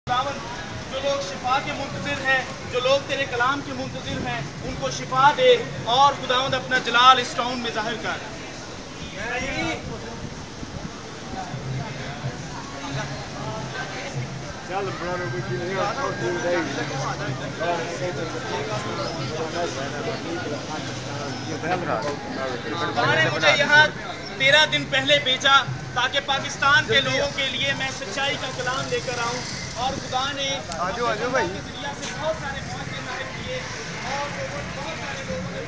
जो लोग शिफा के मुंतज़िर हैं, जो लोग तेरे कलाम के मुंतज़िर हैं, उनको शिफा दे और खुदावंद अपना जलाल इस टाउन में ज़ाहिर कर। Tell them, brother, we've been here for 2 days. God has sent us ने मुझे यहाँ 13 दिन पहले भेजा ताकि पाकिस्तान के लोगों के लिए मैं सच्चाई का कलाम लेकर आऊँ। और खुदा ने आजो भाई से बहुत सारे मौके ज़ाहिर किए और बहुत सारे लोगों ने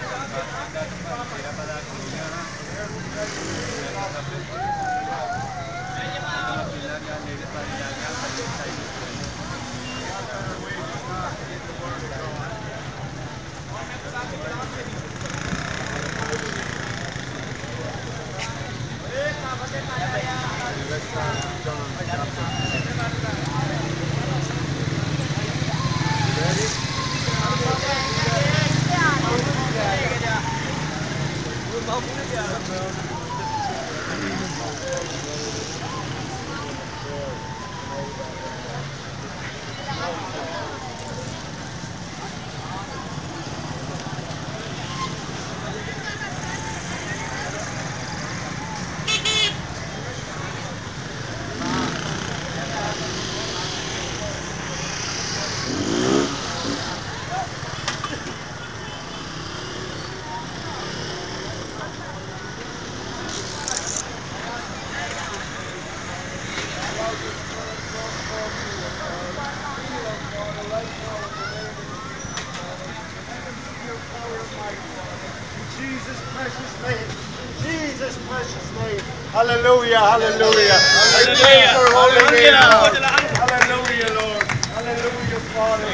Jesus' precious name. Hallelujah, hallelujah. Hallelujah, hallelujah, Lord. Hallelujah, Father.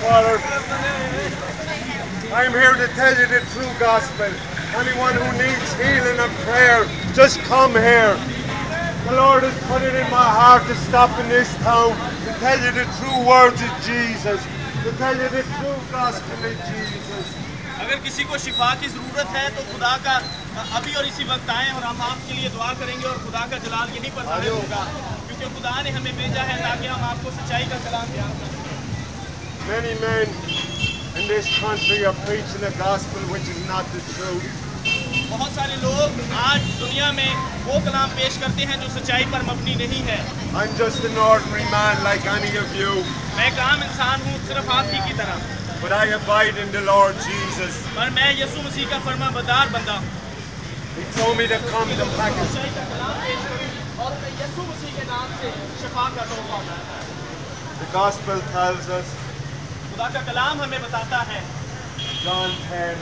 Father, I'm here to tell you the true gospel. Anyone who needs healing and prayer, just come here. The Lord has put it in my heart to stop in this town, to tell you the true words of Jesus, to tell you the true gospel of Jesus. अगर किसी को शिफा की ज़रूरत है तो खुदा का अभी और इसी वक्त आएँ और हम आपके लिए दुआ करेंगे और खुदा का जलाल यहीं पर ज़ाहिर होगा, क्योंकि खुदा ने हमें भेजा है ताकि हम आपको सच्चाई का कलाम बयान करें। Many men in this country are preaching a gospel which is not the truth. बहुत सारे लोग आज दुनिया में वो कलाम पेश करते हैं जो सच्चाई पर मबनी नहीं है। I'm just an ordinary man like any of you. मैं एक आम इंसान हूँ, सिर्फ आप ही की तरह। But I abide in the Lord Jesus. पर मैं यीशु मसीह का फरमाबरदार बंदा हूँ। He told me to come to Pakistan. सच्चाई का कलाम पेश करूँ और यीशु मसीह के नाम से शिफा का तोहफा देता है। The gospel tells us, खुदा का कलाम हमें बताता है, John 10,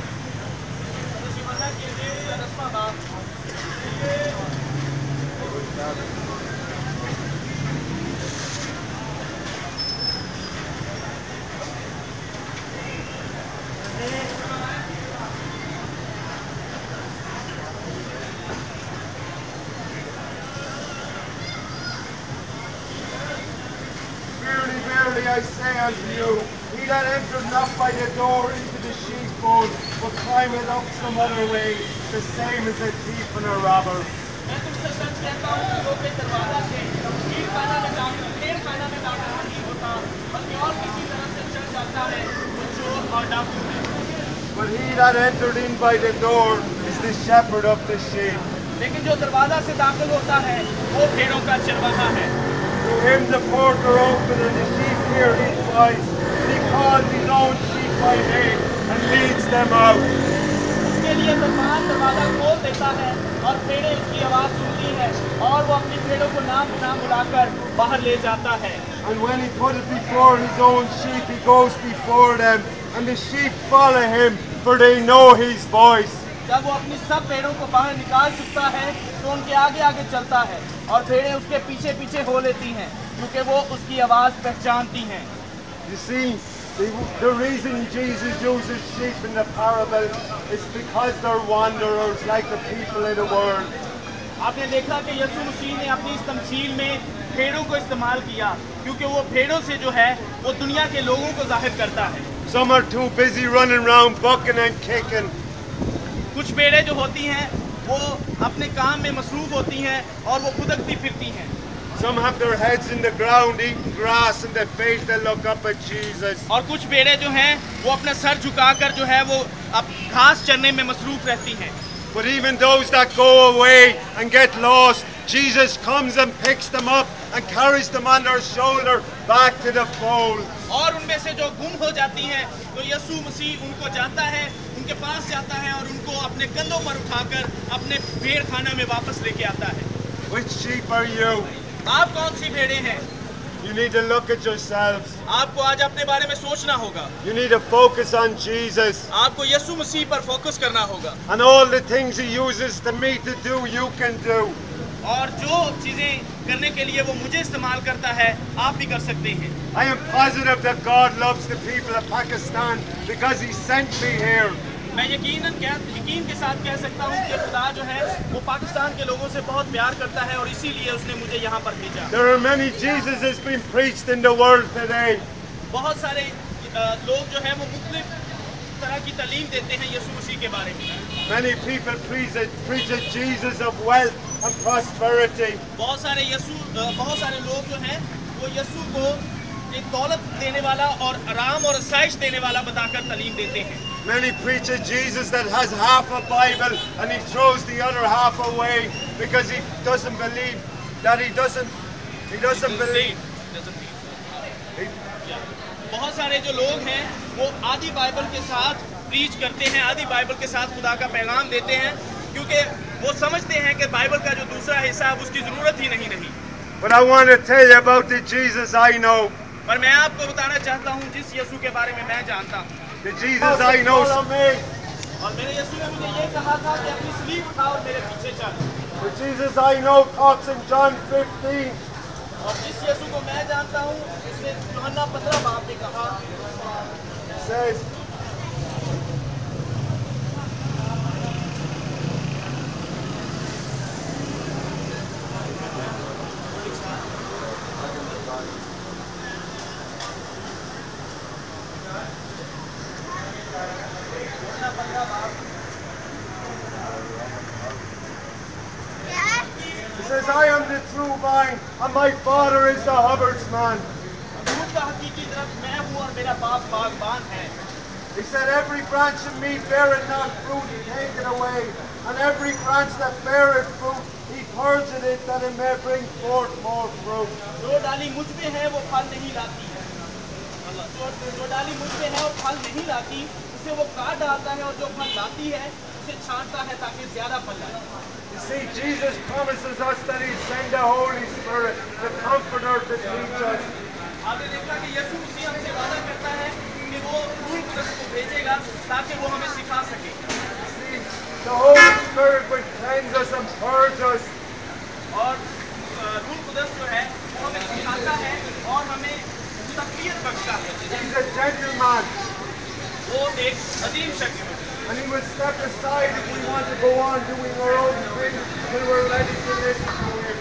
Verily, verily, I say unto you, he that entereth not by the door into the sheepfold, but climbeth up some other way, the same is a thief and a robber. मैं तुमसे सच कहता हूँ कि वो के दरवाजा से भेड़खाना में दाखिल नहीं होता, बल्कि और किसी तरह से चल जाता है, वो चोर और डाकू है। But he that entered in by the door is the shepherd of the sheep. लेकिन जो दरवाजा से दाखिल होता है, वो भेड़ों का चरवाहा है। To him the porter opened, and the sheep hear his voice, and he calls his own sheep by name and leads them out. उसके लिए मेहमान दरवाजा खोल देता है और भेड़ें उसकी आवाज़ सुनती है और वो अपनी भेड़ों को नाम बुलाकर बाहर ले जाता है। And when he put it before his own sheep, he goes before them, and the sheep follow him, for they know his voice. जब वो अपनी सब भेड़ों को बाहर निकाल चुकता है तो उनके आगे आगे चलता है और भेड़ें उसके पीछे पीछे हो लेती हैं, क्योंकि वो उसकी आवाज़ पहचानती हैं। You see, the reason Jesus uses sheep in the parable is because they're wanderers like the people of the world. आपने देखा कि यीशु मसीह ने अपनी इस तमसील में भेड़ों को इस्तेमाल किया, क्योंकि वो भेड़ों से जो है वो दुनिया के लोगों को जाहिर करता है। Some are too busy running around bucking and kicking. कुछ भेड़ें जो होती हैं वो अपने काम में मसरूफ होती हैं और वो खुदकती फिरती हैं। Some have their heads in the ground eating grass and they fail to look up at Jesus. और कुछ भेड़ें जो हैं वो अपना सर झुकाकर जो है वो अब घास चरने में मसरूफ रहती हैं। But even those that go away and get lost, Jesus comes and picks them up and carries them on their shoulder back to the fold. और उनमें से जो गुम हो जाती हैं तो यीशु मसीह उनको जाता है, उनके पास जाता है और उनको अपने कंधों पर उठाकर अपने भेड़ खाना में वापस लेके आता है। Which sheep are you? आप कौन सी भेड़ें हैं? You need to look at yourselves. आपको आज अपने बारे में सोचना होगा। You need to focus on Jesus. आपको यीशु मसीह पर फोकस करना होगा। And all the things He uses to me to do, you can do. और जो चीजें करने के लिए वो मुझे इस्तेमाल करता है, आप भी कर सकते हैं। I am positive that God loves the people of Pakistan because He sent me here. मैं यकीन के साथ कह सकता हूँ कि खुदा जो है वो पाकिस्तान के लोगों से बहुत प्यार करता है और इसीलिए उसने मुझे यहाँ पर भेजा। There are many Jesuses being preached in the world today. बहुत सारे लोग जो है वो मुख्तलिफ तरह की तालीम देते हैं यीशु मसीह के बारे में। Many people preach a Jesus of wealth and prosperity. बहुत सारे लोग जो हैं वो यीशु को एक दौलत देने वाला और आराम और आसाइश देने वाला बताकर तालीम देते हैं। Many preach a Jesus that has half a Bible and he throws the other half away because he doesn't believe that he doesn't believe. बहुत सारे जो लोग हैं वो आधी बाइबल के साथ प्रीच करते हैं, आधी बाइबल के साथ खुदा का पैगाम देते हैं क्योंकि वो समझते हैं कि बाइबल का जो दूसरा हिस्सा है उसकी ज़रूरत ही नहीं रही। But I want to tell you about the Jesus I know. पर मैं आपको बताना चाहता हूँ जिस यीशु के बारे में मैं जानता हूँ। The Jesus I know. और मेरे यीशु ने मुझे ये कहा था कि अपनी स्लीव उठा और मेरे पीछे चल। The Jesus I know talks in John 15. और जिस यीशु को मैं जानता हूँ उसने यूहन्ना 15 बाब में कहा, Says, I am the true vine, and my Father is the husbandman. दूध का हकीकी दरख्त मैं हूँ और मेरा बाप बागबान है। He said, every branch in me beareth not fruit, he taketh away, and every branch that beareth fruit, he purgeth it, that it may bring forth more fruit. जो डाली मुझ में है वो फल नहीं लाती है। जो डाली मुझ में है वो फल नहीं लाती, उसे वो काट डालता है और जो फल लाती है उसे छांटता है ताकि ज्यादा फल लाए। You see, Jesus promises us that He send the Holy Spirit, the Comforter, to teach us. आपने देखा कि यीशु मसीह हमसे वादा करता है कि वो रूह कुदस को भेजेगा ताकि वो हमें सिखा सके। See, the Holy Spirit will cleanse us and purge us. और रूह कुदस जो है वो हमें सिखाता है और हमें तकलीफ बख्शता है। He's a gentleman. वो एक अजीम शख्स है। And He will step aside if we want to go on doing our own thing when we're ready to listen to Him.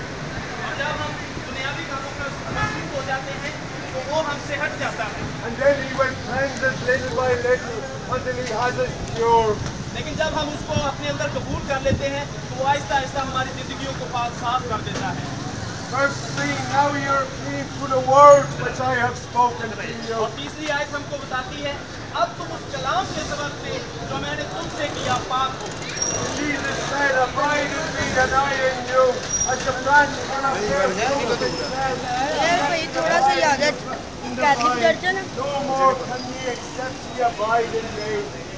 और जब हम दुनियावी कामों में मशगूल हो जाते हैं तो वो हमसे हट जाता है। And then He will cleanse us little by little until He has us pure. लेकिन जब हम उसको अपने अंदर कबूल कर लेते हैं तो वो आहिस्ता आहिस्ता हमारी जिंदगियों को साफ कर देता है। Verse 3, now you're clean through the words which I have spoken to you. और तीसरी आयत हमको बताती है, अब तुम उस कलाम के सबब से जो मैंने तुमसे किया पाक हो। Jesus said, abide in me and I in you, as the branch cannot bear fruit itself. थोड़ा सा याद है कैथलिक चर्च है ना। No more can ye except ye abide in me.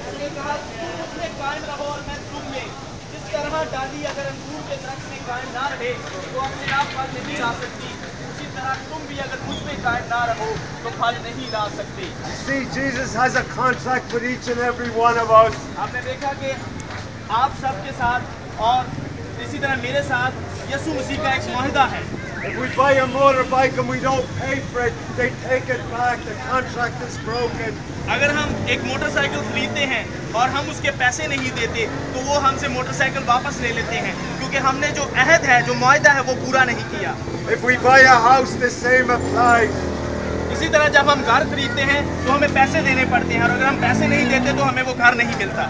उसने कहा तुम उसमें कायम रहो और मैं तुम में। जिस तरह डाली अगर अंगूर के दरख्त में कायम ना रहे तो अपने आप फल नहीं ला सकती, उसी तरह तुम भी अगर मुझ में कायम ना रहो तो फल नहीं ला सकते। See, Jesus has a contract with each and every one of us. आपने देखा कि आप सबके साथ और इसी तरह मेरे साथ यीशु मसीह का एक मुआहदा है। If we buy a motorbike and we don't pay for it, they take it back. The contract is broken. अगर हम एक मोटरसाइकिल खरीदते हैं और हम उसके पैसे नहीं देते तो वो हमसे मोटरसाइकिल वापस ले लेते हैं क्योंकि हमने जो अहद है, जो मुआहदा है वो पूरा नहीं किया। If we buy a house, the same applies. इसी तरह जब हम घर खरीदते हैं तो हमें पैसे देने पड़ते हैं और अगर हम पैसे नहीं देते तो हमें वो घर नहीं मिलता।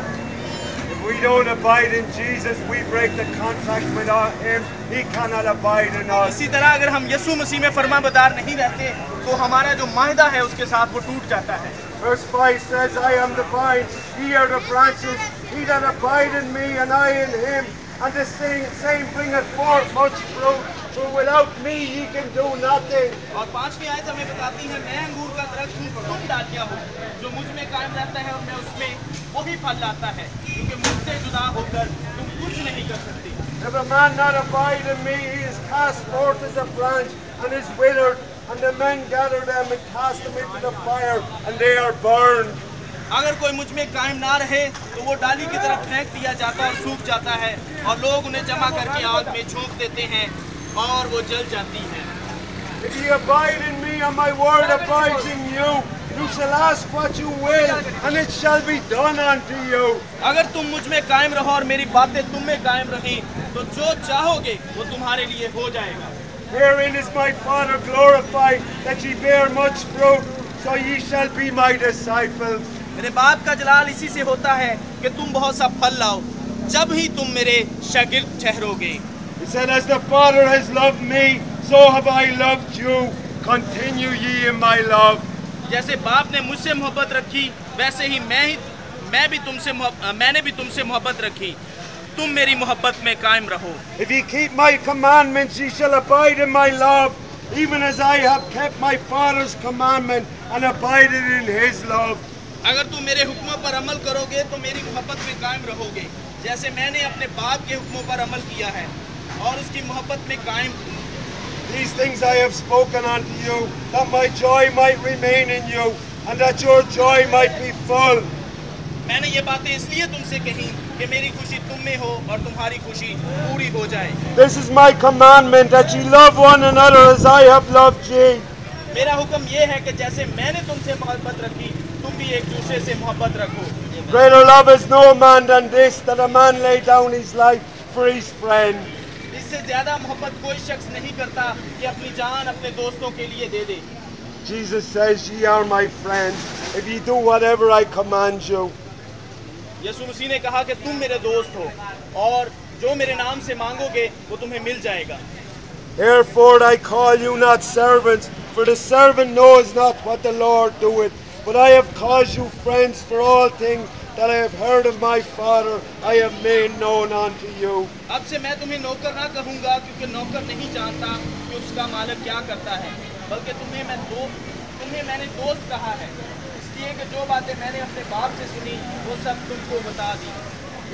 If we don't abide in Jesus, we break the contract with him. He cannot abide in us. इसी तरह अगर हम यीशु मसीह में फरमाबरदार नहीं रहते तो हमारा जो माहिदा है उसके साथ वो टूट जाता है। Verse 5 says, I am the vine, ye are the branches, he that abide in me and I in him, and the same bringeth forth much fruit, for without me ye can do nothing. और 5वीं आयत हमें बताती है, मैं अंगूर का दरख्त हूँ, तुम डालियाँ हो, जो मुझ में कायम रहता है और मैं उसमें, वही फल लाता है, क्योंकि मुझसे जुदा होकर तुम कुछ नहीं कर सकते। If a man not abide in me, he is cast forth as a branch and is withered, and the men gather them and cast them into the fire, and they are burned. अगर कोई मुझ में कायम ना रहे तो वो डाली की तरफ फेंक दिया जाता है और सूख जाता है, और लोग उन्हें जमा करके आग में झोंक देते हैं और वो जल जाती है। If ye abide in me and my word abides in you, you shall ask what you will, and it shall be done unto you. अगर तुम मुझ में कायम रहो और मेरी बातें तुम में कायम रही तो जो चाहोगे वो तुम्हारे लिए हो जाएगा। Herein is my Father glorified, that ye bear much fruit, so ye shall be my disciples. मेरे बाप का जलाल इसी से होता है कि तुम बहुत सा फल लाओ, जब ही तुम मेरे शागिर्द ठहरोगे। He said, as the Father has loved me, so have I loved you. Continue ye in my love. जैसे बाप ने मुझसे मोहब्बत रखी वैसे ही मैंने भी तुमसे मोहब्बत रखी, तुम मेरी मोहब्बत में कायम रहो। If ye keep my commandments, ye shall abide in my love, even as I have kept my Father's commandment and abided in his love. अगर तुम मेरे हुक्मों पर अमल करोगे तो मेरी मोहब्बत में कायम रहोगे, जैसे मैंने अपने बाप के हुक्मों पर अमल किया है और उसकी मोहब्बत में कायम हूँ। These things I have spoken unto you, that my joy might remain in you, and that your joy might be full. मैंने ये बातें इसलिए तुमसे कही कि मेरी खुशी तुम में हो और तुम्हारी खुशी पूरी हो जाए। This is my commandment, that ye love one another as I have loved ye. मेरा हुक्म ये है कि जैसे मैंने तुमसे मोहब्बत रखी तुम भी एक दूसरे से मोहब्बत रखो। Greater love is no man than this, that a man lay down his life for his friend. इससे ज्यादा मोहब्बत कोई शख्स नहीं करता कि अपनी जान अपने दोस्तों के लिए दे दे। Jesus says, ye are my friends, if ye do whatever I command you. यीशु मसीह ने कहा कि तुम मेरे दोस्त हो और जो मेरे नाम से मांगोगे वो तुम्हें मिल जाएगा। Therefore I call you not servants, for the servant knows not what the Lord doeth, but I have called you friends, for all things that I have heard of my Father I have made known unto you. अब से मैं तुम्हें नौकर ना कहूँगा, क्योंकि नौकर नहीं जानता कि उसका मालिक क्या करता है, बल्कि तुम्हें मैंने दोस्त कहा है, इसलिए कि जो बातें मैंने अपने बाप से सुनी वो सब तुमको बता दी।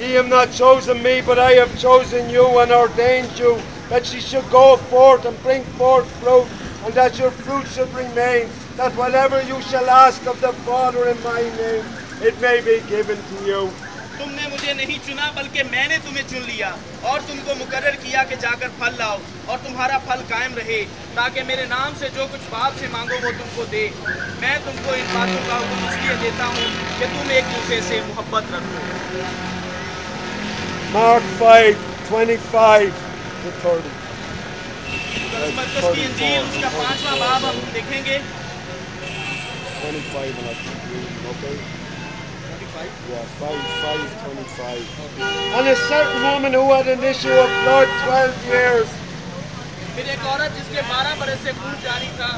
Ye have not chosen me, but I have chosen you and ordained you, that ye should go forth and bring forth fruit, and that your fruit should remain, that whatever you shall ask of the Father in my name, it may be given to you. तुमने मुझे नहीं चुना बल्कि मैंने तुम्हें चुन लिया और तुमको मुकर्रर किया कि जाकर फल लाओ और तुम्हारा फल कायम रहे, ताकि मेरे नाम से जो कुछ बाप से मांगो वो तुमको दे। मैं तुमको इन बातों का हुक्म इसलिए देता हूँ कि तुम एक दूसरे से मोहब्बत रखो। Mark 5:25-30. मत्ती की इंजील उसका 5वां बाब हम देखेंगे। 25 and I keep reading, okay? Yeah, 5:25. And a certain woman who had an issue of blood 12 years, फिर एक औरत जिसके 12 बरस से खून जारी था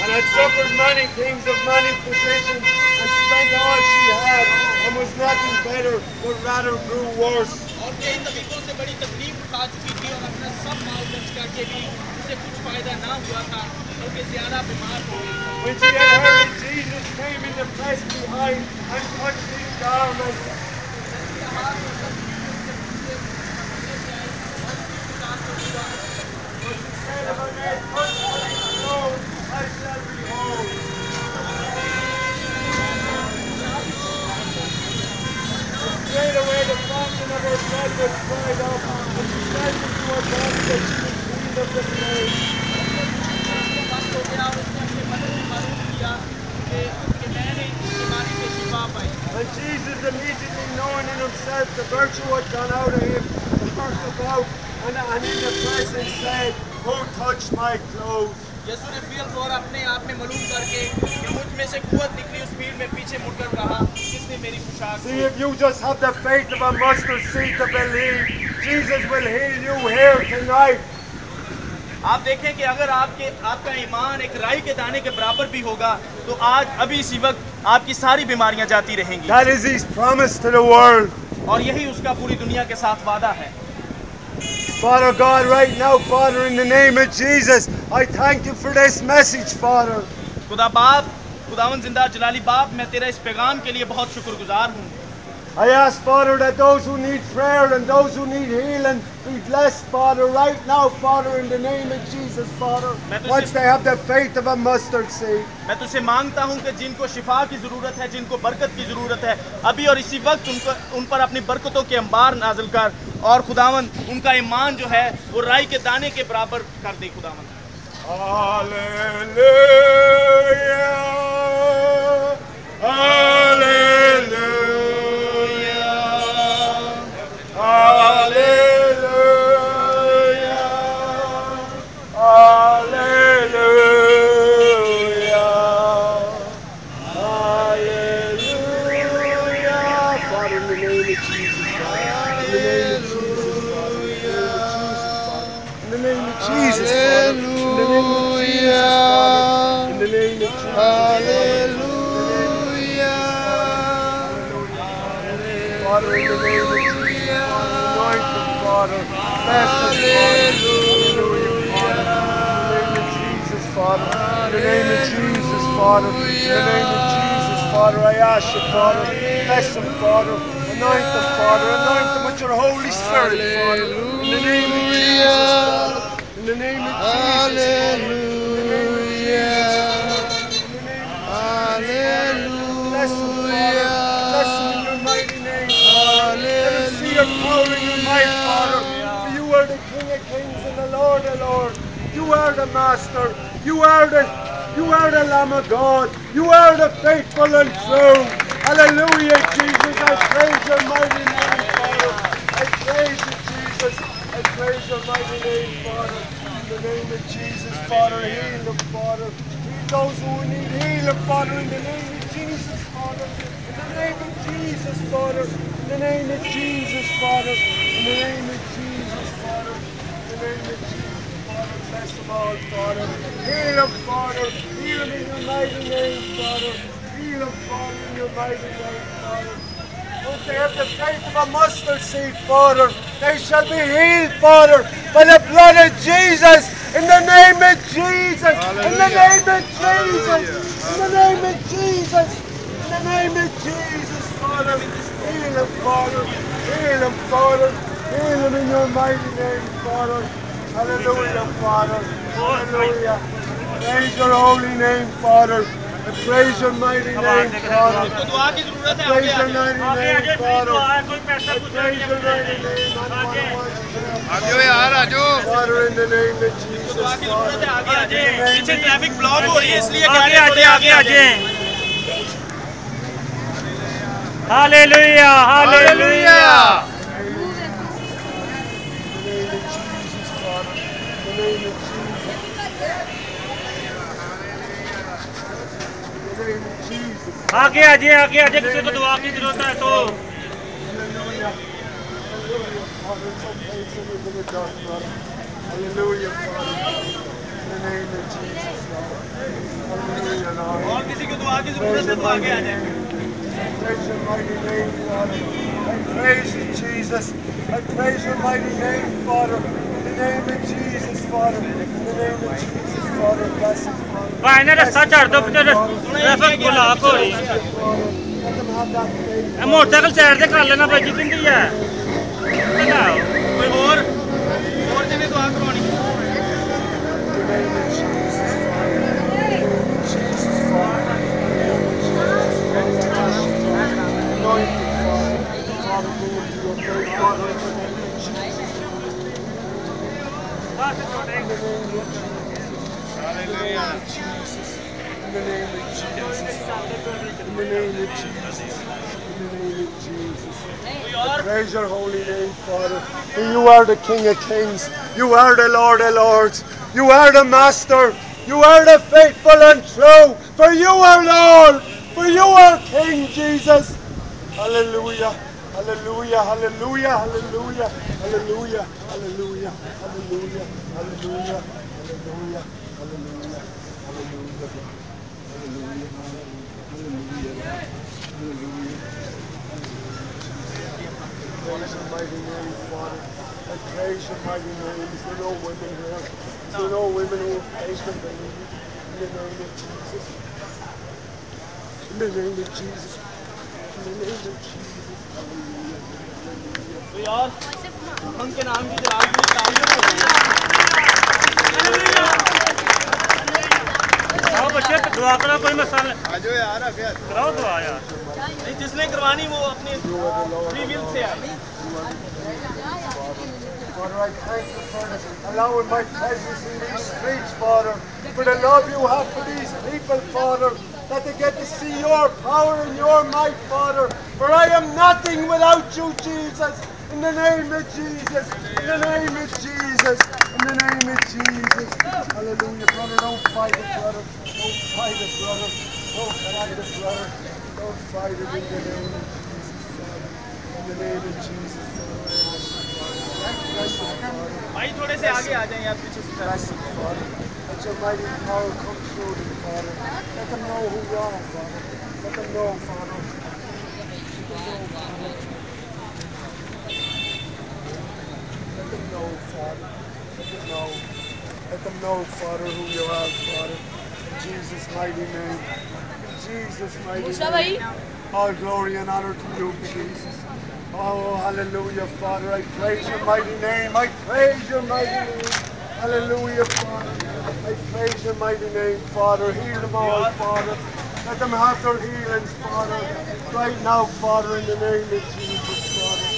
and had suffered many things of many physicians, and spent all she had, and was nothing better, but rather grew worse. और कई तरीकों से बड़ी तकलीफ उठा चुकी थी और अपना सब माल खर्च करके भी उसे कुछ फायदा ना हुआ था, बल्कि ज्यादा बीमार हो गई। When she had heard that Jesus came in the press behind and touched his garment, but she said, if I may touch his clothes, I shall be whole. Straightway the fountain of her blood was dried up, and she said to her body that she was clean of the plague. बंद हो गया और उसने अपने मन में मालूम किया कि मैंने इस बीमारी से शिफा पाई। And Jesus, immediately knowing in himself the virtue had gone out of him, turned about and in the presence said, who touched my clothes? यीशु ने फील और अपने आप में मालूम करके कि मुझ में से कुव्वत निकली, उस भीड़ में पीछे मुड़कर कहा, किसने मेरी पोशाक See, if you just have the faith of a mustard seed to believe, Jesus will heal you here tonight. आप देखें कि अगर आपका ईमान एक राई के दाने के बराबर भी होगा तो आज अभी इसी वक्त आपकी सारी बीमारियां जाती रहेंगी। That is His promise to the world. और यही उसका पूरी दुनिया के साथ वादा है। Father God, right now, Father, in the name of Jesus, I thank you for this message, Father. खुदा बाप, खुदावन जिंदा जलाली बाप, मैं तेरा इस पैगाम के लिए बहुत शुक्रगुजार हूँ। I ask, Father, that those who need prayer and those who need healing be blessed, Father, right now, Father, in the name of Jesus, Father. Once they have the faith of a mustard seed. मैं तुझसे मांगता हूँ कि जिनको शिफा की ज़रूरत है, जिनको बरकत की ज़रूरत है, अभी और इसी वक्त उन पर अपनी बरकतों के अंबार नाज़िल कर, और खुदावन उनका ईमान जो है वो राई के दाने के बराबर कर दे खुदावन। Hallelujah, hallelujah, hallelujah, hallelujah, hallelujah. Father, in the name of Jesus, Father, in the name of Jesus, in the name of Jesus, Father, in the name of Jesus, Father, in the name of Jesus, hallelujah. Father, in the name of Jesus, anoint them, Father. Bless them, Father. In the name of Jesus, Father. In the name of Jesus, Father. I ask you, Father. Bless them, Father. Anoint them, Father. Anoint them with your Holy Spirit, Father. In the name of Jesus, Father. In the name of Jesus, bless them, Father. Bless them in your mighty name, Father. Let them see your power and your might, Father. For you are the King of Kings and the Lord of Lords. You are the Master. You are the Lamb of God. You are the faithful and true. Hallelujah, Jesus. I praise your mighty name, Father. I praise you, Jesus. I praise your mighty name, Father. In the name of Jesus, Father, heal them, Father. Heal those who need healing, Father. In the name of Jesus, Father. In the name of Jesus, Father. In the name of Jesus, Father. In the name of Jesus, Father. In the name of Jesus, Father. Bless them all, Father. Heal them, Father. Heal them in your mighty name, Father. Heal them, Father, in your mighty name, Father. Once they have the faith of a mustard seed, Father, they shall be healed, Father, by the blood of Jesus. In the name of Jesus. In the name of Jesus. In the name of Jesus. In the name of Jesus, Father. Heal them, Father. Heal them, Father. Heal them in your mighty name, Father. Hallelujah, Father. Hallelujah. Praise your holy name, Father. I praise your mighty name, Father. तो दुआ की ज़रूरत है। Praise your mighty name, Father. I praise your mighty name. Father, in the name of Jesus, दुआ की Father. ज़रूरत है। आगे आ जाए। पीछे ट्रैफिक ब्लॉक हो रही है, इसलिए आगे आ जाए। Hallelujah, hallelujah. आगे आ जाए, किसी को दुआ की जरूरत है तो। Hallelujah, Father. In the name of Jesus, Lord. Hallelujah, Lord. और किसी को दुआ की ज़रूरत है तो आगे आ जाए। Praise your mighty name, Father. I praise you, Jesus. I praise your mighty name, Father. In the name of Jesus, Father. In the name of Jesus, Father. Bless us, Father. भाई ने रास्ता छोड़ दो, पीछे ट्रैफिक ब्लॉक हो रही है। Let them have that faith. Motorcycle side से कर लेना भाई जी, किंदी है लगाओ। कोई और जिन्हें दुआ करवानी। In the name of Jesus, Father. In the name of Jesus, Father. In the name of Jesus, Father. Anoint them, Father. Father, bring them to your faith, Father. In the name of Jesus. In the name of Jesus. Hallelujah. In the name of Jesus. In the name of Jesus. In the name of Jesus. Praise your holy name, Father. For you are the King of Kings. You are the Lord of Lords. You are the Master. You are the faithful and true, for you are Lord, for you are King Jesus. Hallelujah, hallelujah, hallelujah, hallelujah, hallelujah, hallelujah, hallelujah, hallelujah, hallelujah, hallelujah, hallelujah, hallelujah, hallelujah. Praise your mighty name, Father. I praise your mighty name. Is there no women here? Is there no women who have praised and believe in the name of Jesus? In the name of Jesus. In the name of Jesus. Hallelujah. तो यार उनके नाम की जलाल की तारीफ आओ बच्चे दुआ करो कोई मसाला आ जाओ यार अभी कराओ दुआ यार नहीं जिसने करवानी वो अपने फ्री विल से आए Father, I thank you for allowing my presence in these streets, Father, for the love you have for these people, Father, that they get to see your power and your might, Father, for I am nothing without you, Jesus, in the name of Jesus, in the name of Jesus, in the name of Jesus. Hallelujah, brother, don't fight it, brother, don't fight it, brother, don't fight it, brother, don't fight it in the name of Jesus, Father, in the name of Jesus, Father. भाई थोड़े से आगे आ जाएं यार पीछे से Bless them, Father. Let your mighty power come through them, Father. Let them know who you are, Father. Let them know, Father. Let them know, Father. Let them know. Let them know, Father, who you are, Father. In Jesus' mighty name. In Jesus' mighty name. All glory and honor to you, Jesus. Oh, hallelujah, Father. I praise your mighty name. I praise your mighty name. Hallelujah, Father. I praise your mighty name, Father. Heal them all, Father. Let them have their healings, Father. Right now, Father, in the name of Jesus, Father.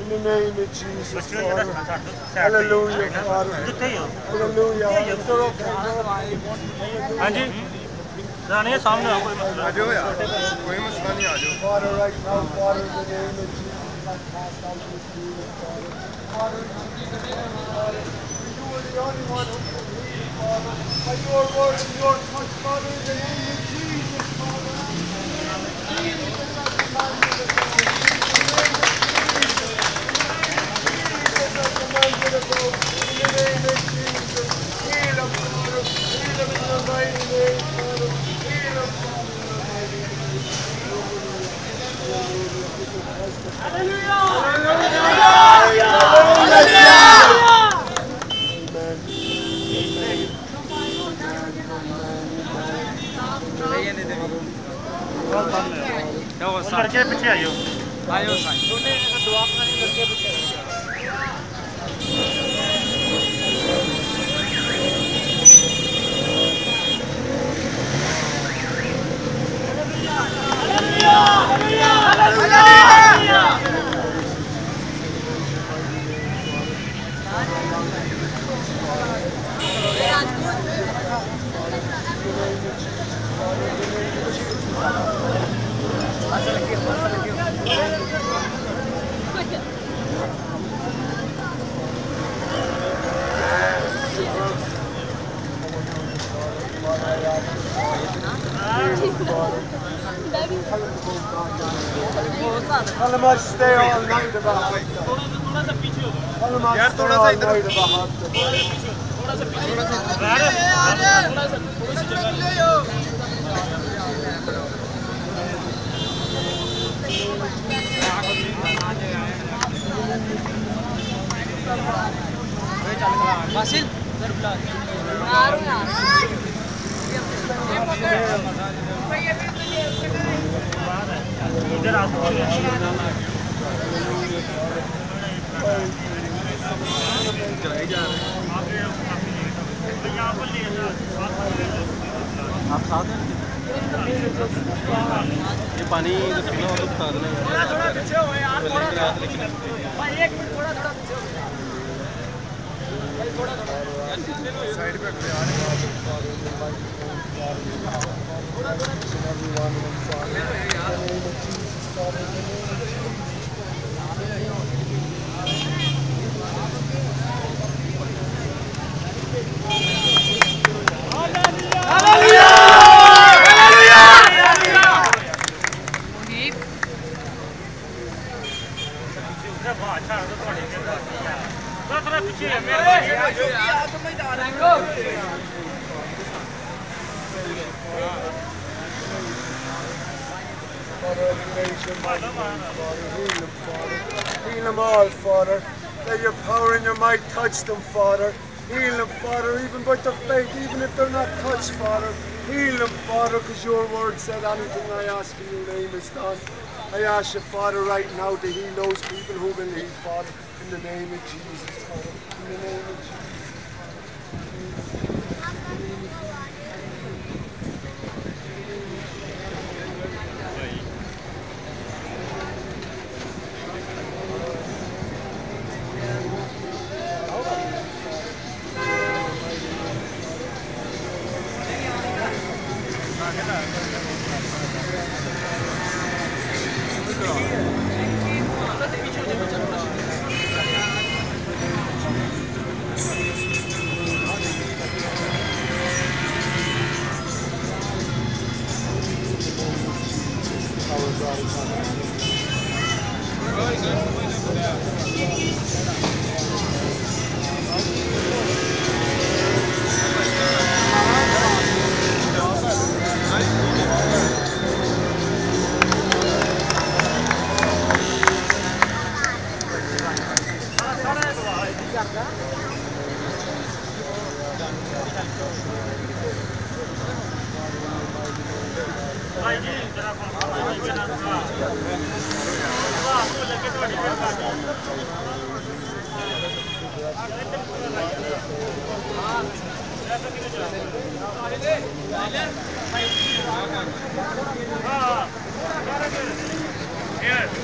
In the name of Jesus, Father. Hallelujah, Father. Hallelujah. Is there okay, brother? हाँ जी रानी सामने आओ कोई मसला आ जाओ यार कोई मसला नहीं आ जाओ Father right now Father in the name of Jesus I cast out this demon Father Father in Jesus name Father you are the only one who can heal Father by your word and your touch Father in the name of Jesus Father Jesus I command you to go Jesus I command you to go in the name of Jesus heal them Father heal them in the mighty name Father लड़के पीछे आइयो दुआ करानी लड़के पीछे Tell him I stay all night about it. थोड़ा सा पीछे हो जाओ Tell him I stay all night about it. थोड़ा सा पीछे थोड़ा सा थोड़ी सी जगह बासिल इधर बुला इधर आ आप साथ हैं ये पानी कितना होगा बता देना थोड़ा पीछे हो यार थोड़ा भाई एक मिनट थोड़ा पीछे हो भाई थोड़ा साइड पे खड़े आने थोड़ा थोड़ा पीछे है Father, raise your mighty name, Father. Heal them, Father. Heal them all, Father. Let your power and your might touch them, Father. Heal them, Father, even by the faith, even if they're not touched, Father. Heal them, Father, because your word said anything I ask in your name is done. I ask you, Father, right now to heal those people who believe, Father, in the name of Jesus, Father. In the name of Jesus.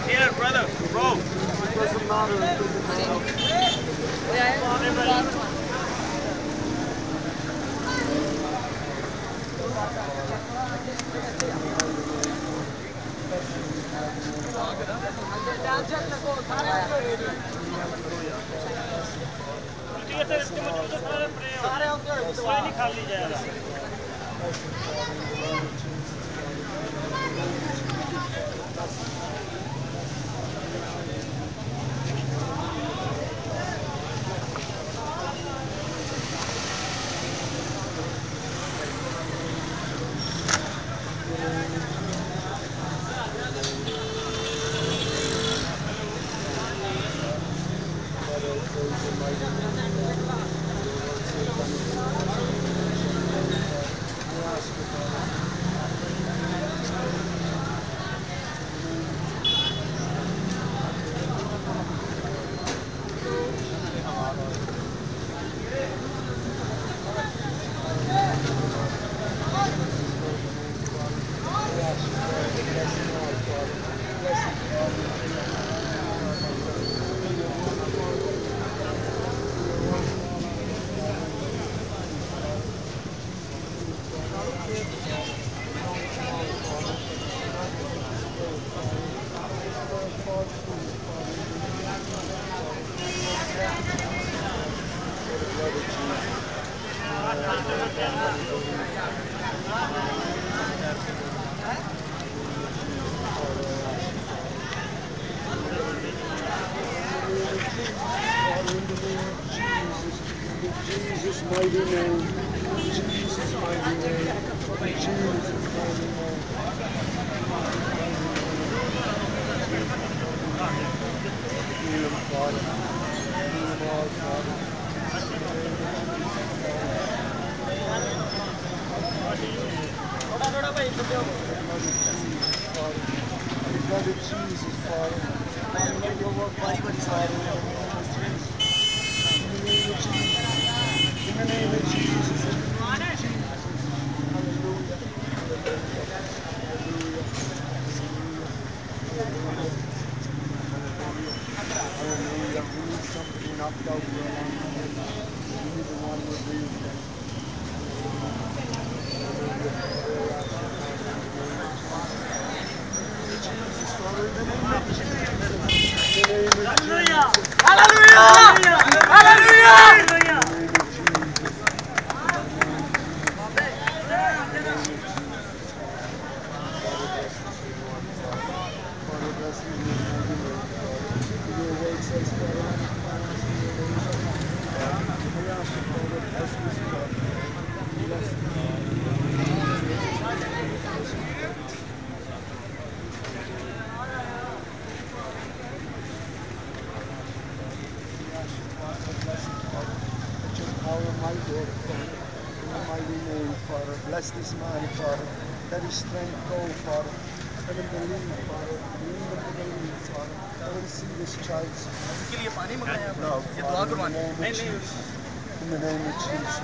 Here, brother, bro. It doesn't matter. नहीं खाली जाएगा Jesus' mighty name. Jesus' mighty name. Jesus' mighty name. Heal him, Father. Heal him all, Father. Blood of Jesus, Father. In the name of Jesus. Hallelujah. Hallelujah. We need something knocked out for a long time. We need the one with reason. Father, bless you. Your word says, power of my daughter, Father. In the mighty name, Father. Bless this man, Father. Let his strength go, Father. Let him believe, Father. Believe him to believe, Father. Let him see this child's love, Father. In the name of Jesus. In the name of Jesus.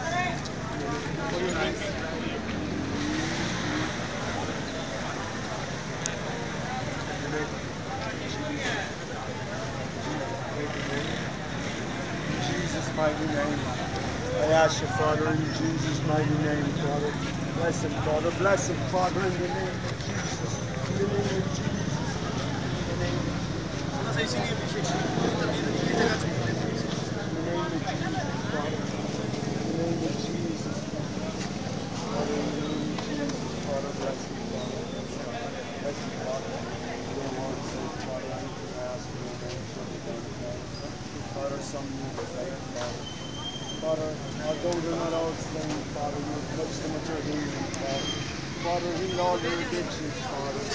In Jesus' mighty name. I ask you, Father, in Jesus' mighty name, Father. Bless him, Father. Bless him, Father, in the name of Jesus. In the name of Jesus. In the name of Jesus. In the name of Jesus, Father. In the name of Jesus. Father, in the name of Jesus. Father, bless him, Father. Bless him, Father. Your word says, Father, anything I ask in your name shall be done, Father. Father, some need faith, Father. Father, although they're not all slain, Father, you have blessed them with your healing, Father. Father, heal all their addictions, Father.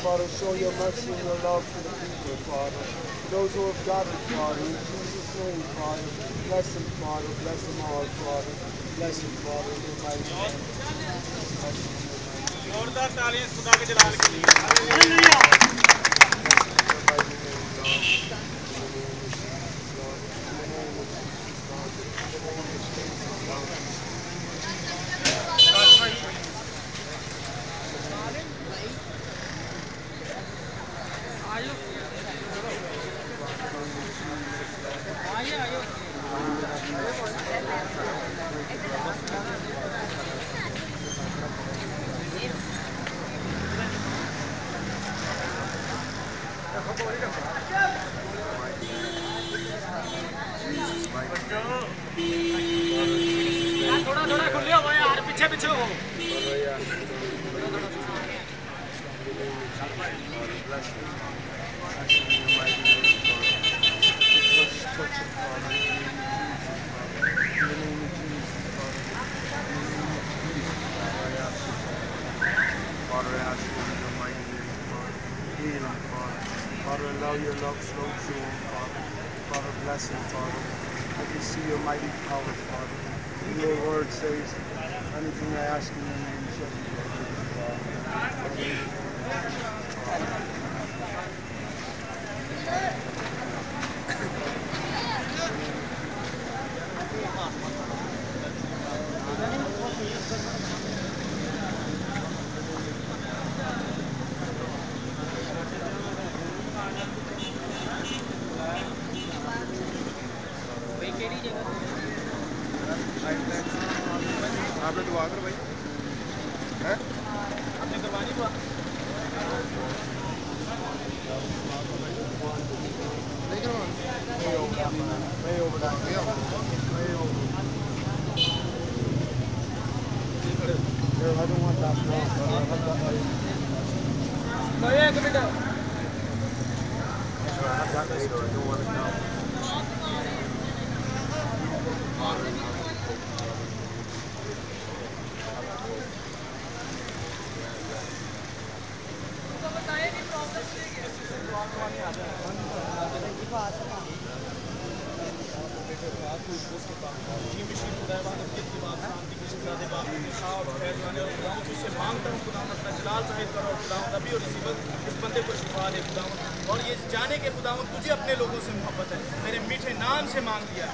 Father, show your mercy and your love to the people, Father. Those who have gathered, Father, in Jesus' name, Father. Bless them, Father. Bless them all, Father. Bless them, Father, in your mighty name. Bless them in your mighty name. जोरदार तालियां खुदा के जलाल के लिए। थोड़ा खुले हो यार, पीछे पीछे हो। Father, allow your love flow through him, Father. Father, bless him, Father. Let me see your mighty power, Father. Your word says, anything I ask in your name shall be done, Father. आपने दुआ कर भाई हैं आपने करवानी दुआ नहीं करवाना I don't want that now. No, yeah, come here. I have that later. I don't want it now. और ये जाने के खुदावंद तुझे अपने लोगों से मोहब्बत है, मेरे मीठे नाम से मांग लिया।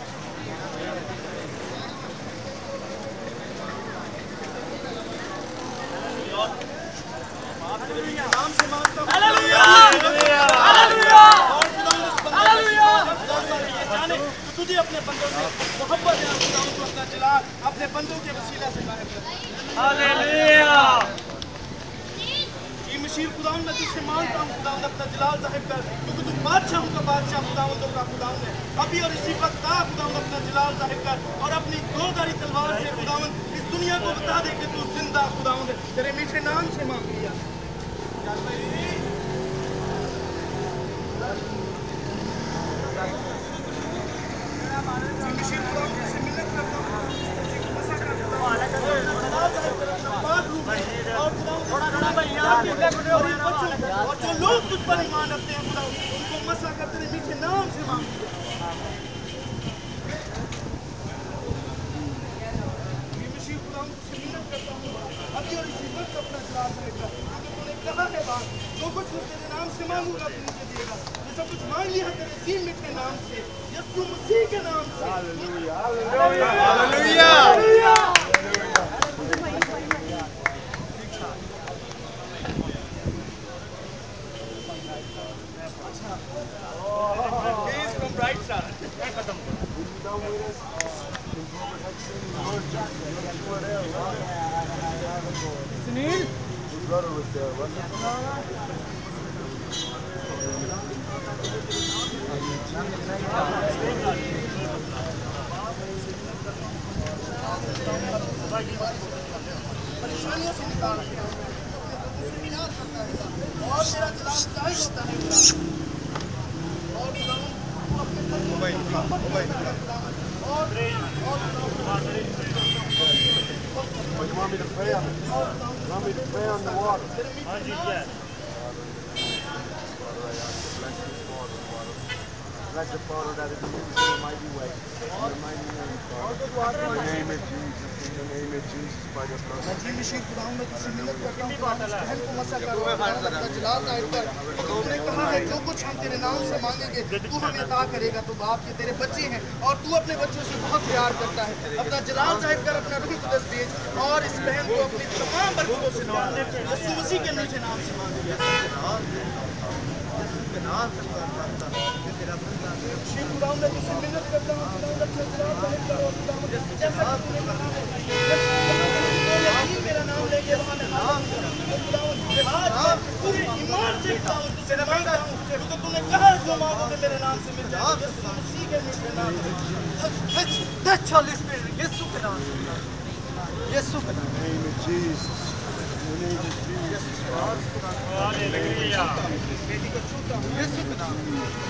नाम से मांगता हूँ। Hallelujah, hallelujah, hallelujah. जाने तुझे अपने बंदों से मोहब्बत है, खुदावंद तू अपना जलाल अपने बंदों के वसीला से कायम कर। हालेलुया। मशीर खुदावंद मैं तुझसे मांगता हूँ खुदावंद अपना जलाल ज़ाहिर कर, क्योंकि तू बादशाहों का बादशाह खुदावंदों का खुदावंद है। अभी और इसी वक्त आ खुदावंद अपना जलाल ज़ाहिर कर और अपनी गोधारी तलवार से खुदावंद इस दुनिया को बता दे कि तू जिंदा खुदावंद है, तेरे मीठे नाम से मांग लिया। मशीर खुदावंद से मिन्नत करता हूँ थोड़ा भैया और जो लोग तुझ पर ईमान रखते हैं खुदा उनको मसा कर तेरे मीठे नाम से मांग मांगूंगा तू मुझे देगा। मैं सब कुछ मांग लिया तेरे इसी मीठे नाम से, यीशु मसीह के नाम से। Hallelujah. Hallelujah. He is from Bright Star. Sunil His brother was there, wasn't he? परेशानियों से निकाल दिया करता है और तेरा जलाल जाहिर होता है और You want me to pray on it? You want me to pray on the water? हाँ जी क्या Bless the Father that is used in a mighty way. In the mighty name, Father. In the name of Jesus. In the name of Jesus, by the blood. जी मसीह खुदाऊं मैं तुझसे मिन्नत करता हूं खुदा इस बहन को मसा कर अपना जलाल जाहिर कर। तूने कहा है जो कुछ हम तेरे नाम से मांगेंगे तू हमें अता करेगा। तो बाप ये तेरे बच्चे हैं और तू अपने बच्चों से बहुत प्यार करता है। अपना जलाल जाहिर कर, अपना रूह कुदस भेज और इस बहन को अपनी तमाम बरकतों से नवाज। यीशु मसीह के मीठे नाम से मांगेंगे। खुदाऊं मैं तुझसे मिन्नत करता हूं खुदाऊं अपना जलाल जाहिर कर और खुदाऊं जैसा कि तूने कहा है मेरा नाम लेके वहां में खुदाऊं पूरे ईमान से खुदाऊं तुझसे मांगता हूं क्योंकि तूने कहा जो मांगोगे मेरे नाम से मिल जाएगा। यीशु मसीह के मीठे नाम से touch Holy Spirit यीशु के नाम से यीशु के नाम In the name of Jesus. In the name of Jesus. Hallelujah यीशु के नाम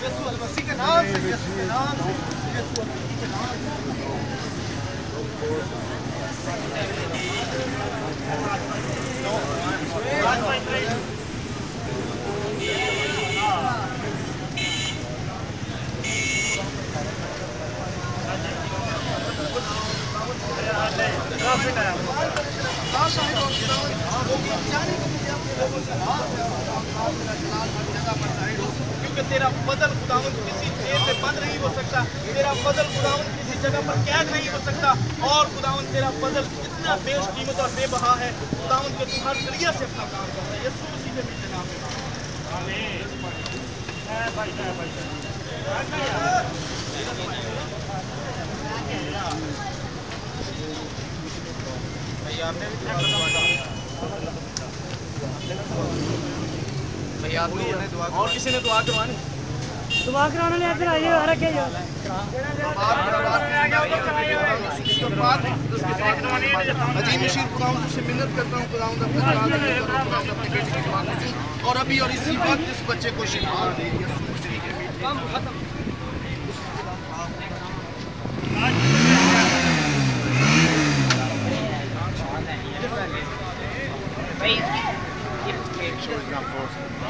यीशु मसीह के नाम से यीशु के नाम से यीशु मसीह के नाम से क्योंकि तेरा बदल खुदावन किसी जेल में बंद नहीं हो सकता। तेरा बदल खुदावन किसी जगह पर कैद नहीं हो सकता। और खुदावन तेरा बदल इतना बेशकीमत और बेबहा है खुदावन के तू हर जरिया से अपना काम करता है। यीशु मसीह के मीठे नाम में आमीन भाई और किसी ने दुआ करवानी दुआ कराने ले इधर आइए और रखे जाओ अजीम शीर खुदावंद तुझसे मिन्नत करता हूँ खुदावंद अपने जलाल जाहिर करो खुदावंद अपने बेटे की दुआ करो और अभी और इसी वक्त इस बच्चे को शिफा दे यीशु मसीह के मीठे नाम से।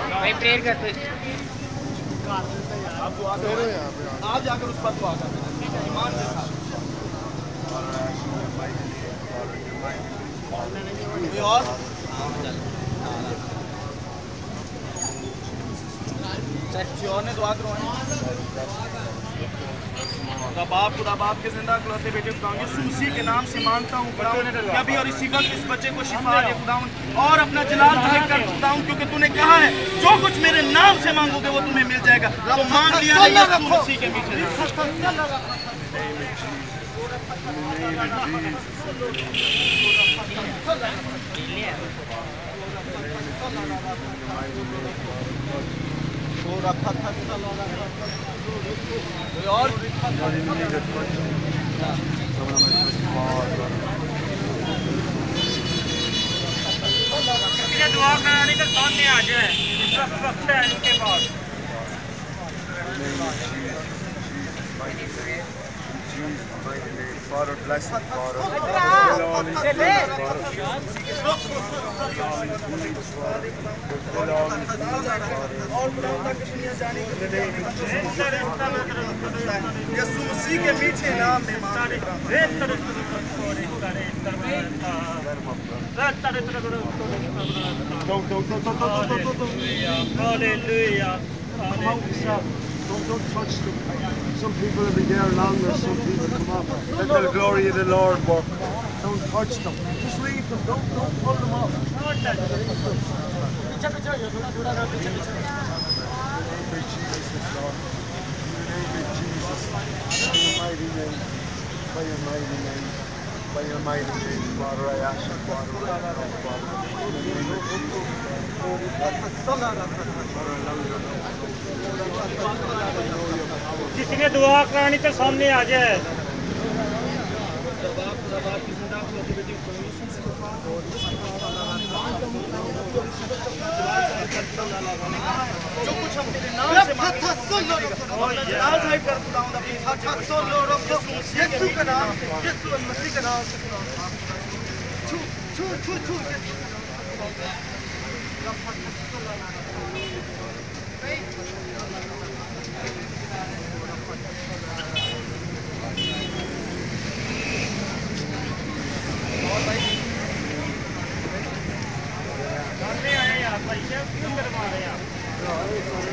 भाई प्रेयर कर तो आप दुआ करो आप जाकर उस पर दुआ कर ईमान के साथ। कोई और किसी और ने दुआ करवानी? खुदा बाप के जिंदा खुलाते बेटे खुदावंद यीशु मसीह के नाम से मांगता हूँ खुदावंद अभी और इसी वक्त इस बच्चे को शिफा दे खुदावंद और अपना जलाल जाहिर कर खुदावंद क्योंकि तूने कहा है जो कुछ मेरे नाम से मांगोगे वो तुम्हें मिल जाएगा। तो मांग लिया है यीशु मसीह के मीठे नाम और दुआ कराने का सामने आ जाए इसका वक्त है इनके पास Father, bless the Father. यीशु मसीह के मीठे नाम में Hallelujah. Come out yourself. Don't touch them. Some people will be there longer, some people come up. Let the glory of the Lord work. Don't touch them. Just leave them. Don't pull them off. Pray Jesus, Lord. In the name of Jesus. By your mighty name. By your mighty name. By your mighty name, Father, I ask you, Father, right now, Father. In the name of Jesus. किसी ने दुआ करानी तो सामने आ जाए जो कुछ हम तेरे नाम से मांगेंगे नाम साहिब कर खुदावंद अपनी यीशु का नाम यीशु मसीह का नाम छू छू छू छू सामने आए यार भाई क्या करवा रहे हैं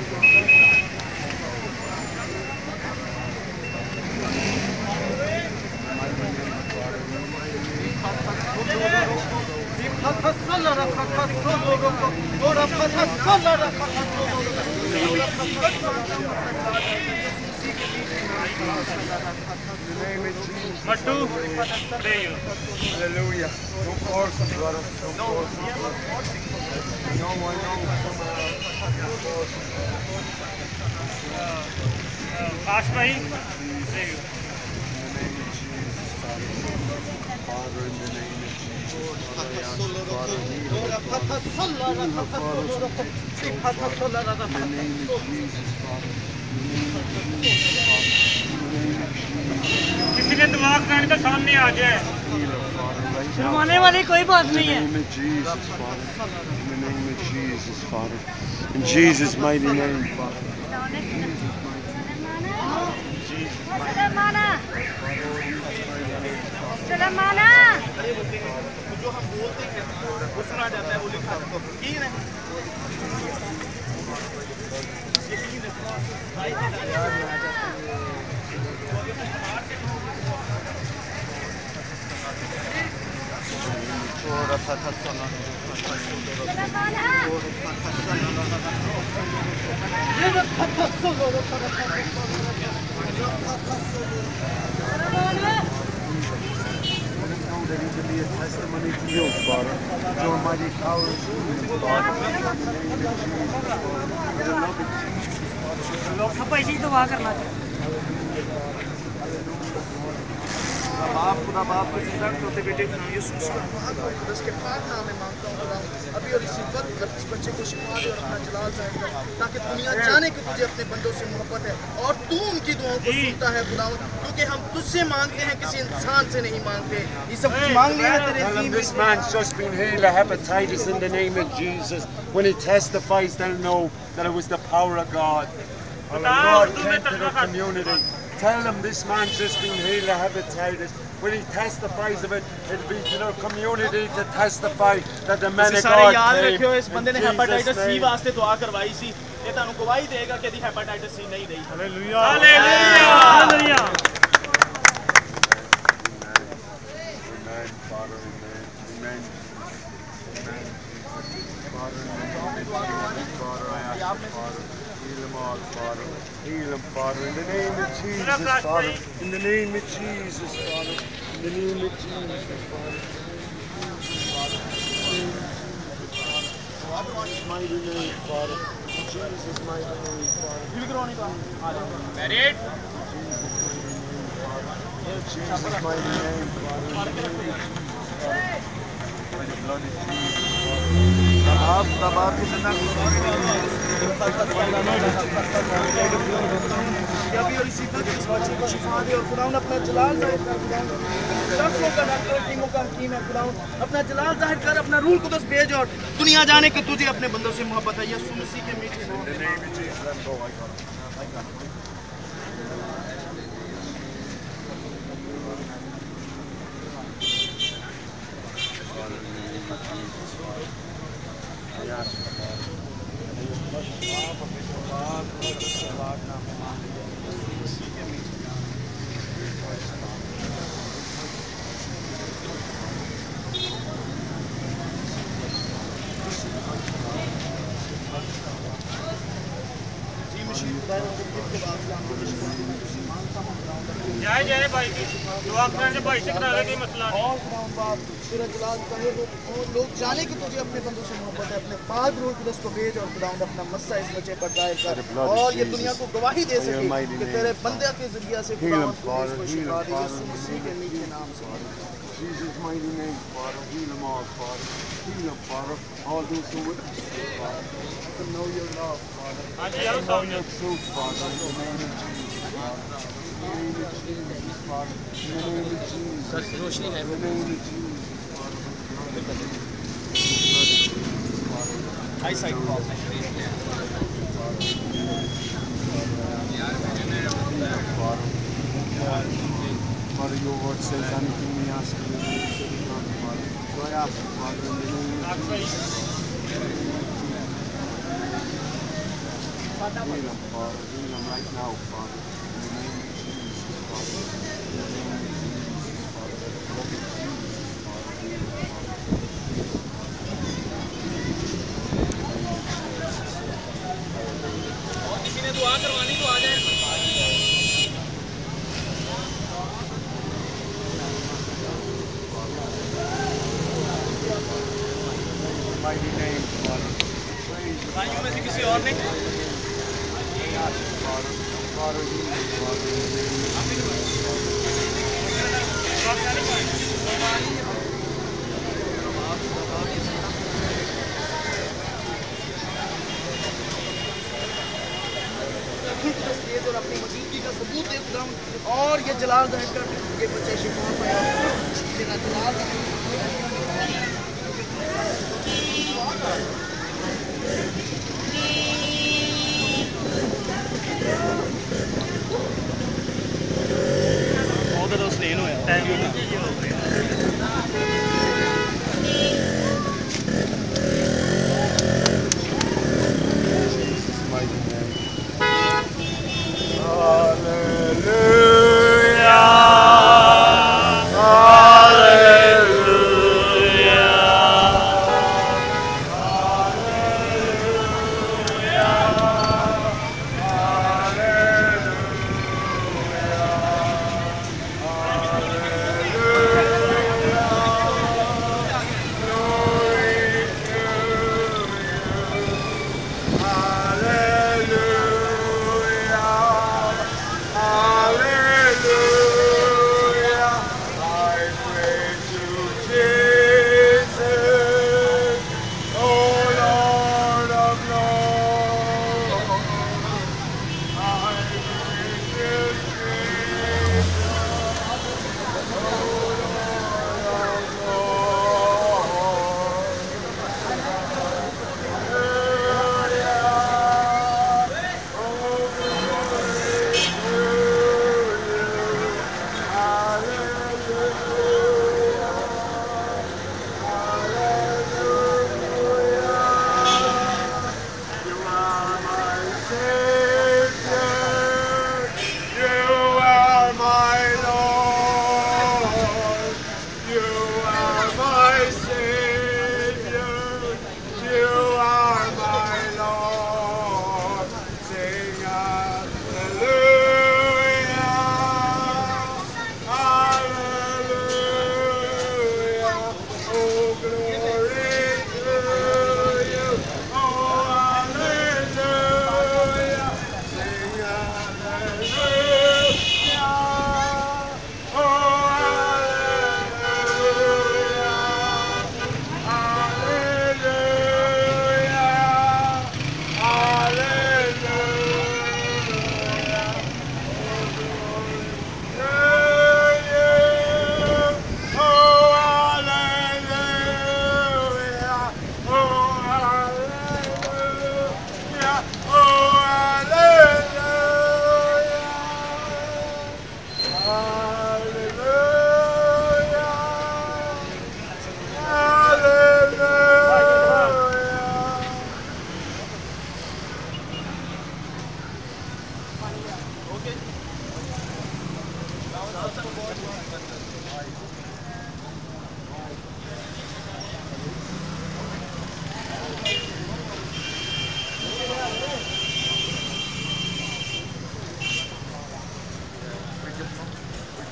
Mattu, pray you. Hallelujah. Don't force them, brother. Don't force them. I know. Don't force them. Ash bhai, pray you. Father, in the name of Jesus, Father, I ask you, Father, heal them, Father. Heal them, Father, in the name of Jesus, Father. In the name of Jesus, Father. In the name of Jesus. किसी ने दुआ करानी तो सामने आ जाए Heal them, Father, right now. शर्माने वाली कोई बात In नहीं the है name of Jesus, Father. In the name of Jesus, Father. In Jesus' mighty name, Father. जो हम बोलते हैं वो सुना जाता है वो लिखा है यकीन है That he can be a testimony to you, Father. Your mighty power is healing, Father. In the name of Jesus, Father. For the love of Jesus, Father. अब ऐसे ही दुआ करना चाहिए बाप खुदा बाप को जिंदा करते बेटे का नाम यीशु मसीह खुदा के पाक नाम में मांगता हूं खुदा अभी और इसी वक्त इस बच्चे को शिफा दे और अपना जलाल जाहिर कर ताकि दुनिया जाने कि तुझे अपने बंदों से मोहब्बत है और तू उनकी दुआओं को सुनता है खुदा क्योंकि हम तुझसे मांगते हैं किसी इंसान से नहीं मांगते ये सब कुछ मांग लिया तेरे Tell him this man's just been healed of hepatitis in the name of Jesus. When he testifies, they'll know that it was the power of God. And the Lord came to the community. Tell him this man's just been healed of hepatitis. When he testifies of it, it'll be to the community to testify that the man of सारे God याद came. रखियो इस बंदे ने In hepatitis Jesus' C name. वास्ते दुआ करवाई सी ये तानु गवाही देगा कि दी हेपेटाइटिस सी नहीं रही hallelujah Amen, Father, amen, amen, amen. Father, in the name of Jesus, Father, I ask you, Father, heal them all, Father, heal them, Father, in the name of Jesus, Father, in the name of Jesus, Father, in the name of Jesus, Father, in Jesus' mighty name, Father, in Jesus' mighty name, Father. Married Jesus' mighty name, Father. In the name of Jesus, Father. By the blood of Jesus, बाप की जिंदा अभी और इसी वक्त इस बच्चे को शिफा दे और खुदा अपना जलाल जाहिर कर डॉक्टरों का डॉक्टर टीमों का हकीम है खुदा अपना जलाल जाहिर कर अपना रूह कुदस भेज और दुनिया जाने कि तुझे अपने बंदों से मोहब्बत है यीशु मसीह के मीठे नाम in the name of Jesus, let go. I got it. Father, in the name of जाए जाए भाई की दुआ कराने भाई से करा ले कोई मसला नहीं। और खुदावन बाप तेरा जलाल चाहे वो लोग जाने कि तुझे अपने बंदों से मोहब्बत है, अपने पाक रूह कुदस को भेज और खुदावन अपना मस्सा इस बच्चे पर जाहिर कर और ये दुनिया को गवाही दे सके कि तेरे बंदे के जरिए से खुदावन तूने इसको शिफा दी यीशु मसीह के मीठे नाम से। Jesus' mighty name, Father. Heal them all, Father. Heal them, Father. All those who with us, Father. Let them know your love, Father. हाँ जी Let यार them know सामने your truth, Father. In the name of Jesus, Father. In the name of Jesus, Father. In the name of Jesus. In the name of Jesus, Father. eyesight problem. Father, your word says anything we ask you, you shall be done, Father. So I ask you, Father, in the name of Jesus. Heal them, Father. Heal them right now, Father. In the name of Jesus, Father. In the name of Jesus, Father. Let the blood of Jesus, Father. Heal them, और किसी ने दुआ करवानी तो आ जाए। mighty name, Father. Praise you, भाइयों में से किसी और ने Father. Father, heal them, Father. In the name of तेज और अपनी मौजूदगी का सबूत दे खुदावन और ये जलाल जाहिर कर ये बच्चे शिफा पाया तेरा जलाल बहुत तो स्टेन होया। Thank you. Jesus' mighty name.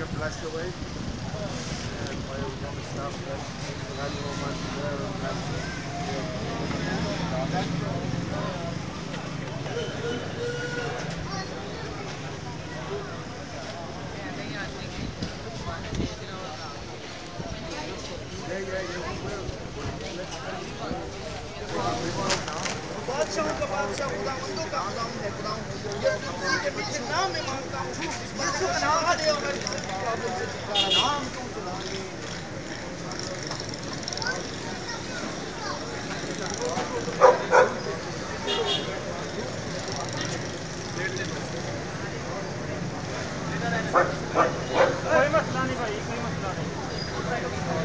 get blessed away. And my young staff, Emmanuel Manzanero, बादशाहों का बादशाह खुदावंदों का खुदावंद है खुदावंद यीशु के पीछे नाम में मांगता हूँ यीशु का नाम दे और मैं किसी प्रॉब्लम से छुटकारा नाम क्यों चलाऊंगी कोई मसला नहीं भाई, कोई मसला नहीं।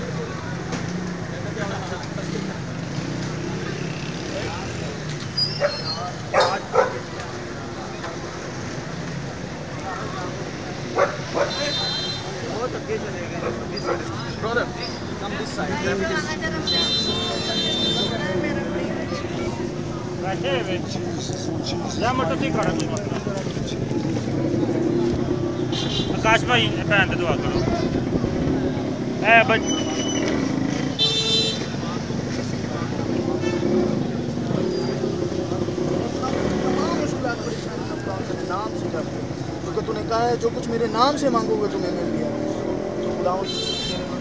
बहुत आगे चले गए ब्रदर कम दिस साइड बैठे विच या मटो ती खड़ा कोई मसला आकाश भाई भैन ते दुआ करो ए बच नाम से करते क्योंकि तूने कहा है जो कुछ मेरे नाम से मांगोगे तुम्हें मिल गया तो खुदावंद